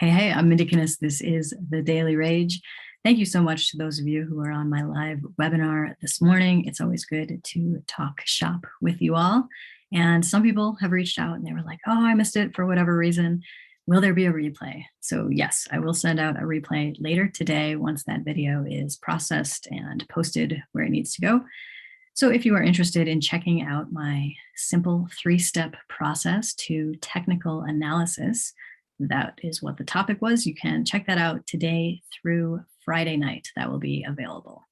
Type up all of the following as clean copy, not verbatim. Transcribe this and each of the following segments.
Hey, I'm Mindy Kinnis. This is The Daily Rage. Thank you so much to those of you who are on my live webinar this morning. It's always good to talk shop with you all. And some people have reached out and they were like, oh, I missed it for whatever reason. Will there be a replay? So yes, I will send out a replay later today once that video is processed and posted where it needs to go. So if you are interested in checking out my simple 3-step process to technical analysis, that is what the topic was. You can check that out today through Friday night. That will be available.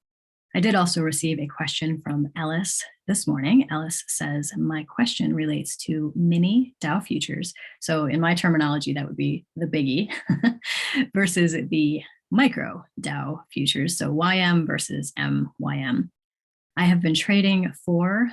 I did also receive a question from Ellis this morning. Ellis says, my question relates to mini Dow futures. So in my terminology, that would be the biggie versus the micro Dow futures. So YM versus MYM. I have been trading 4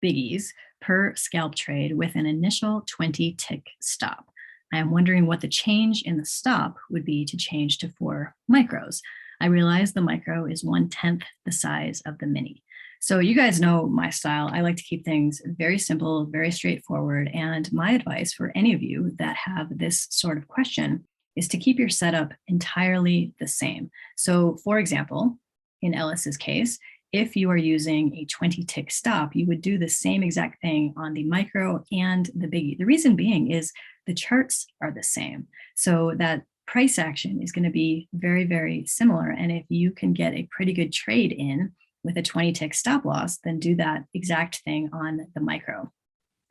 biggies per scalp trade with an initial 20 tick stop. I am wondering what the change in the stop would be to change to 4 micros. I realize the micro is 1/10 the size of the mini. So you guys know my style. I like to keep things very simple, very straightforward. And my advice for any of you that have this sort of question is to keep your setup entirely the same. So for example, in Ellis's case, if you are using a 20 tick stop, you would do the same exact thing on the micro and the biggie. The reason being is the charts are the same. So that price action is going to be very, very similar. And if you can get a pretty good trade in with a 20 tick stop loss, then do that exact thing on the micro.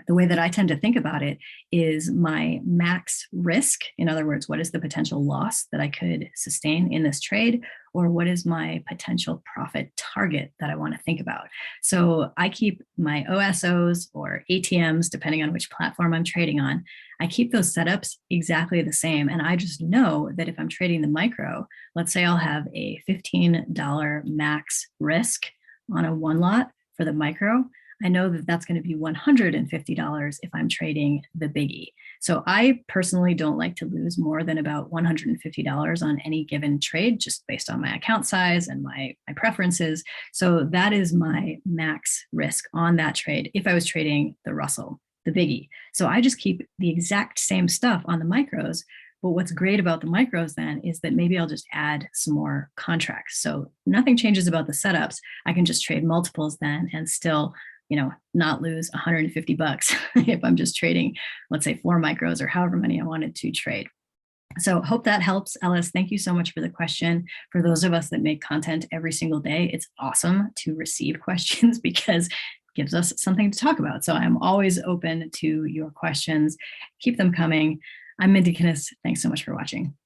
The way that I tend to think about it is my max risk. In other words, what is the potential loss that I could sustain in this trade? Or what is my potential profit target that I want to think about? So I keep my OSOs or ATMs, depending on which platform I'm trading on, I keep those setups exactly the same. And I just know that if I'm trading the micro, let's say I'll have a $15 max risk on a 1 lot for the micro, I know that that's going to be $150 if I'm trading the biggie. So I personally don't like to lose more than about $150 on any given trade, just based on my account size and my preferences. So that is my max risk on that trade if I was trading the Russell, the biggie. So I just keep the exact same stuff on the micros. But what's great about the micros then is that maybe I'll just add some more contracts. So nothing changes about the setups. I can just trade multiples then and still not lose 150 bucks if I'm just trading, let's say 4 micros or however many I wanted to trade. So hope that helps, Ellis. Thank you so much for the question. For those of us that make content every single day, it's awesome to receive questions because it gives us something to talk about. So I'm always open to your questions. Keep them coming. I'm Mindy Kinnis. Thanks so much for watching.